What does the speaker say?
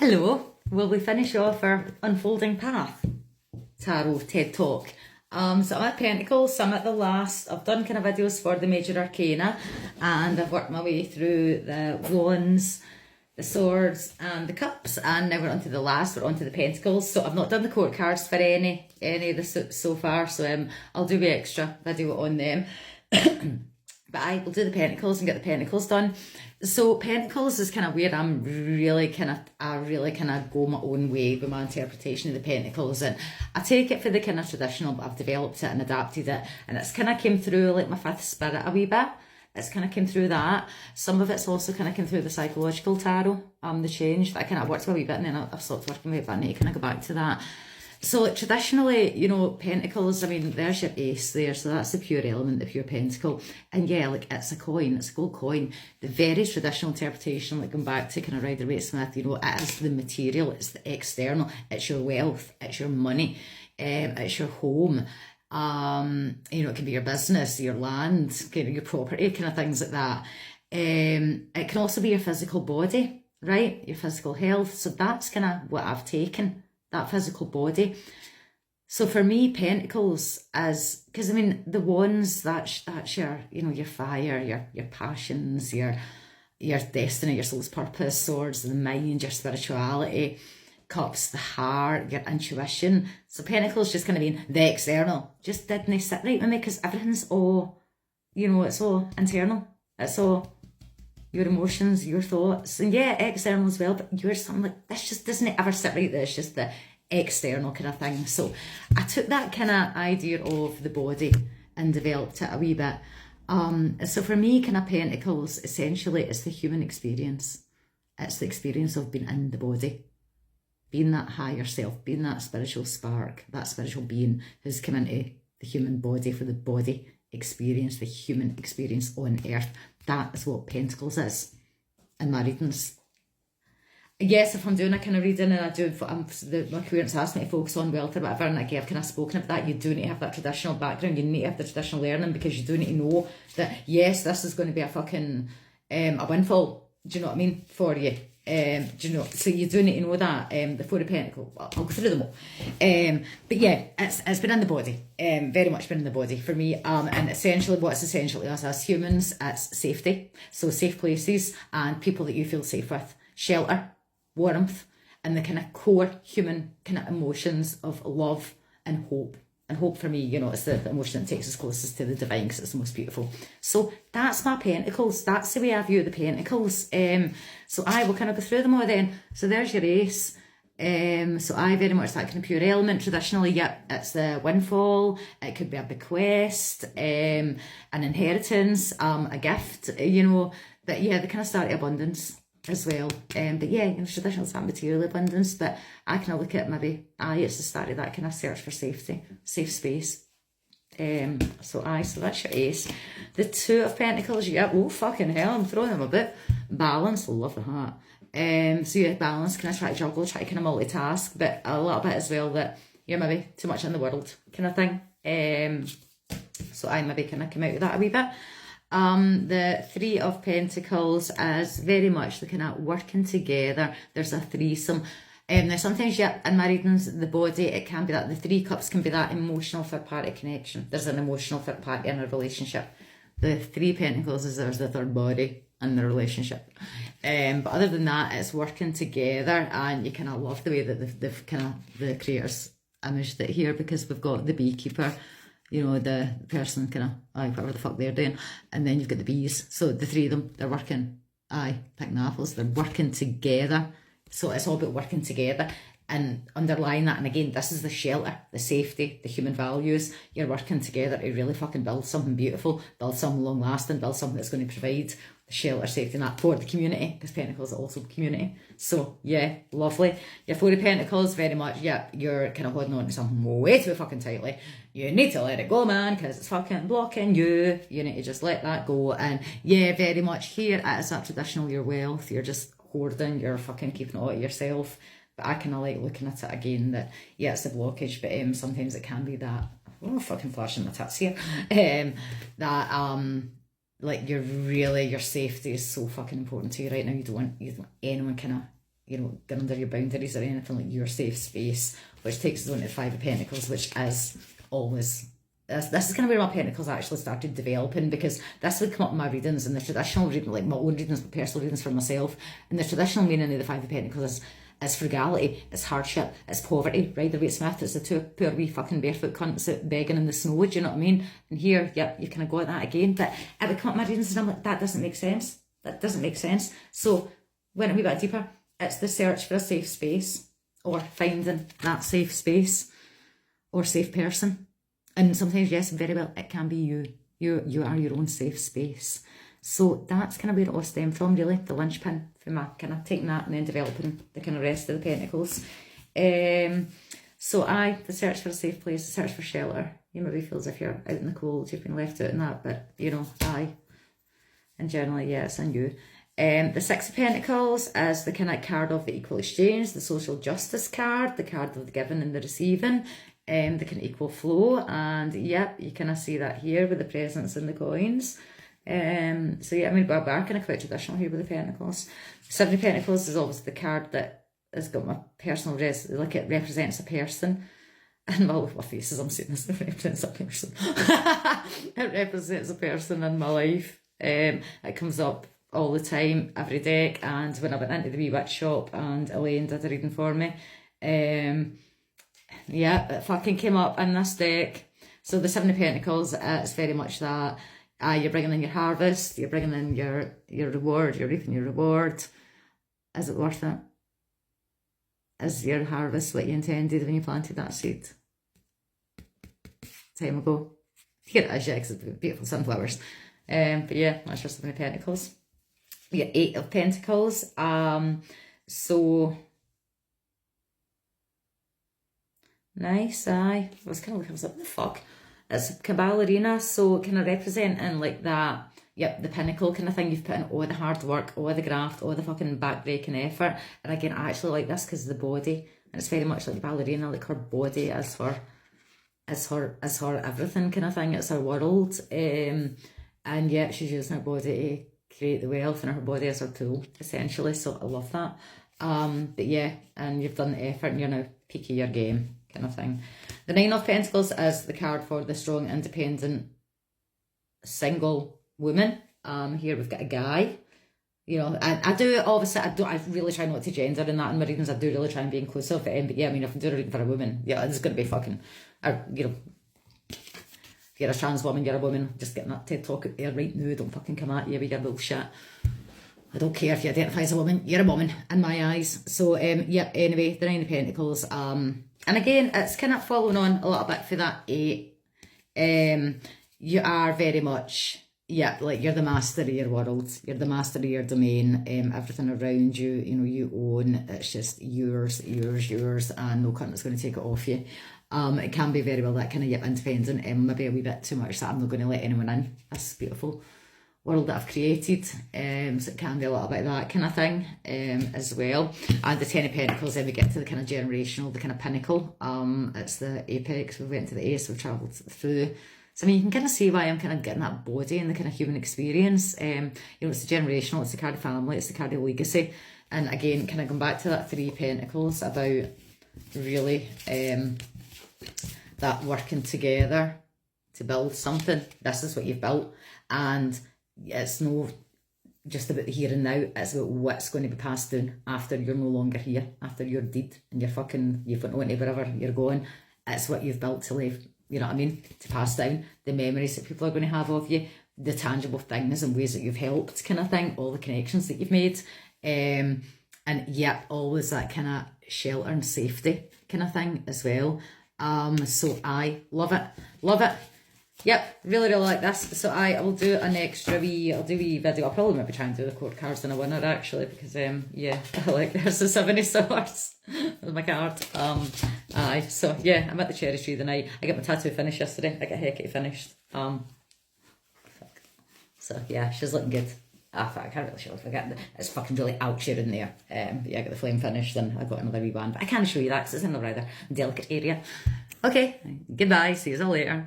Hello, will we finish off our Unfolding Path Tarot TED Talk? So I'm at Pentacles, so I'm at the last. I've done kind of videos for the Major Arcana and I've worked my way through the Wands, the Swords and the Cups, and now we're on to the last, we're on to the Pentacles. So I've not done the court cards for any of this so far, so I'll do an extra video on them. But I will do the Pentacles and get the Pentacles done. So Pentacles is kind of where I really kind of go my own way with my interpretation of the Pentacles, and I take it for the kind of traditional, but I've developed it and adapted it, and it's kind of came through like my fifth spirit a wee bit. It's kind of came through that. Some of it's also kind of came through the psychological tarot, the change that I kind of worked with a wee bit, and then I've stopped working with it, but I need to kind of go back to that. So like, traditionally, you know, Pentacles, I mean, there's your ace there, so that's the pure element, the pure pentacle. And yeah, like, it's a coin, it's a gold coin. The very traditional interpretation, like going back to kind of Rider-Waite-Smith, you know, it is the material, it's the external, it's your wealth, it's your money, it's your home. You know, it can be your business, your land, kind of your property, kind of things like that. It can also be your physical body, right? Your physical health. So that's kind of what I've taken, that physical body. So for me, Pentacles is, because I mean, the Wands, that's your, you know, your fire, your passions, your destiny, your soul's purpose. Swords, the mind, your spirituality. Cups, the heart, your intuition. So Pentacles just kind of being the external. Just didn't sit right with me, because everything's all, you know, it's all internal. It's all your emotions, your thoughts, and yeah, external as well, but you're something like, this just doesn't ever sit right there. It's just the external kind of thing. So I took that kind of idea of the body and developed it a wee bit. So for me, kind of Pentacles, essentially, it's the human experience. It's the experience of being in the body, being that higher self, being that spiritual spark, that spiritual being who's come into the human body for the body experience, the human experience on earth. That is what Pentacles is in my readings. Yes, if I'm doing a kind of reading and I do, my clients ask me to focus on wealth or whatever, and again, I've kind of spoken about that, you do need to have that traditional background, you need to have the traditional learning, because you do need to know that, yes, this is going to be a fucking, a windfall, do you know what I mean, for you. Do you know, so you do need to know that. The Four of Pentacles, I'll go through them all. But yeah, it's been in the body, very much been in the body for me. And essentially, what's essentially us as humans, it's safety. So safe places and people that you feel safe with, shelter, warmth, and the kind of core human kind of emotions of love and hope. And hope for me, you know, it's the emotion that takes us closest to the divine, because it's the most beautiful. So that's my Pentacles. That's the way I view the Pentacles. So I will kind of go through them all then. So there's your ace. So I very much that kind of pure element. Traditionally, yep, it's the windfall. It could be a bequest, an inheritance, a gift, you know. But yeah, the kind of start abundance as well. But yeah, you know, traditional is that material abundance, but I kind of look at maybe it's the start of that kind of search for safety, safe space. So that's your ace. The Two of Pentacles, yeah, oh fucking hell, I'm throwing them a bit. Balance, love that. So yeah, balance, kind of try to juggle, try to kind of multitask, but a little bit as well that you're maybe too much in the world kind of thing. So I maybe kind of come out of that a wee bit. The Three of Pentacles is very much the kind of working together. There's a threesome. Now sometimes, yeah, in my readings, the body, it can be that the Three Cups can be that emotional third party connection. There's an emotional third party in a relationship. The Three Pentacles is there's the third body in the relationship. But other than that, it's working together, and you kind of love the way that they've kind of, the creators imaged it here, because we've got the beekeeper, you know, the person kind of, whatever the fuck they're doing, and then you've got the bees. So the three of them, they're working, picking apples, they're working together. So it's all about working together and underlying that. And again, this is the shelter, the safety, the human values. You're working together to really fucking build something beautiful, build something long lasting, build something that's going to provide the shelter, safety, and that for the community, because Pentacles are also community. So yeah, lovely. Your Four of Pentacles, very much, yeah, you're kind of holding on to something way too fucking tightly. You need to let it go, man, because it's fucking blocking you. You need to just let that go. And yeah, very much here, it's that traditional, your wealth, you're just hoarding, you're fucking keeping it all to yourself. But I kind of like looking at it again that, yeah, it's a blockage, but sometimes it can be that, oh, fucking flashing my tits here, that, like, your safety is so fucking important to you right now. You don't want anyone kind of, you know, going under your boundaries or anything, like your safe space, which takes us on to the Five of Pentacles, which is always, this is kind of where my Pentacles actually started developing, because this would come up in my readings, and the traditional reading, like my own readings, but personal readings for myself, and the traditional meaning of the Five of Pentacles is frugality, it's hardship, it's poverty. Rider Waite Smith, it's the two poor wee fucking barefoot cunts out begging in the snow, do you know what I mean? And here, yep, you kind of got that again, but it would come up in my readings and I'm like, that doesn't make sense. That doesn't make sense. So went a wee bit deeper. It's the search for a safe space, or finding that safe space or safe person. And sometimes, yes, very well, it can be you. You are your own safe space. So that's kind of where it all stemmed from, really, the linchpin for my kind of taking that and then developing the kind of rest of the Pentacles. So the search for a safe place, the search for shelter. You maybe feel as if you're out in the cold, you've been left out in that, but you know, and generally, yeah, it's on you. The Six of Pentacles is the kind of card of the equal exchange, the social justice card, the card of the giving and the receiving, the kind of equal flow, and yep, you kind of see that here with the presents and the coins. So yeah, I mean, we're kind of quite traditional here with the Pentacles. Seven of Pentacles is always the card that has got my personal like it represents a person. And my face, as I'm saying this, it represents a person. It represents a person in my life. It comes up all the time, every deck, and when I went into the wee witch shop and Elaine did a reading for me, yeah, it fucking came up in this deck. So the Seven of Pentacles, it's very much that. You're bringing in your harvest, you're bringing in your reward, you're reaping your reward. Is it worth it? Is your harvest what you intended when you planted that seed time ago? Here it is, yeah, because it's beautiful sunflowers. But yeah, that's just Seven of Pentacles. Yeah, Eight of Pentacles. So nice, I was kind of looking, I was like, what the fuck? It's a ballerina, so kind of representing like that, yep, the pinnacle kind of thing. You've put in all the hard work, all the graft, all the fucking back-breaking effort. And again, I actually like this because of the body. And it's very much like the ballerina, like her body is her everything kind of thing. It's her world. And yet she's using her body to create the wealth, and her body is her tool, essentially. So I love that. But yeah, and you've done the effort and you're now peaking your game kind of thing. The Nine of Pentacles is the card for the strong, independent, single woman. Here we've got a guy. You know, I do, obviously, I really try not to gender in that in my readings. I do really try and be inclusive. But yeah, I mean, if I do a reading for a woman, yeah, it's going to be fucking, you know, if you're a trans woman, you're a woman, just getting that TED talk out there right now. Don't fucking come at you with your bullshit. I don't care if you identify as a woman, you're a woman in my eyes. So, yeah, anyway, the Nine of Pentacles. And again, it's kind of following on a little bit for that Eight. You are very much, yeah, like you're the master of your world. You're the master of your domain. Everything around you, you know, you own. It's just yours, and no cunt is going to take it off you. It can be very well that kind of, yep, independent, maybe a wee bit too much that I'm not going to let anyone in. That's beautiful world that I've created, so it can be a little bit of that kind of thing as well. And the Ten of Pentacles, then we get to the kind of generational, the kind of pinnacle. It's the apex. We went to the ace, we've travelled through. So I mean, you can kind of see why I'm kind of getting that body and the kind of human experience. You know, it's the generational, it's the card of family, it's the card of legacy. And again, kind of going back to that Three of Pentacles about really that working together to build something. This is what you've built, and it's no just about the here and now, it's about what's going to be passed down after you're no longer here, after you're dead and you've went on to wherever you're going. It's what you've built to leave, you know what I mean, to pass down, the memories that people are going to have of you, the tangible things and ways that you've helped kind of thing, all the connections that you've made, and yep, always that kind of shelter and safety kind of thing as well. So I love it. Yep, really like this. So I will do an extra I'll do a wee video. I'll probably maybe try and do the court cards in a winner actually, because yeah, I like there's the Seven of Swords with my card. So yeah, I'm at the cherry tree tonight. I got my tattoo finished yesterday. I got haircut finished. So yeah, she's looking good. Fuck, I can't really show it. It's fucking really out here in there. But yeah, I got the flame finished and I got another wee band. But I can't show you that because it's in the rather delicate area. Okay, goodbye. See you all later.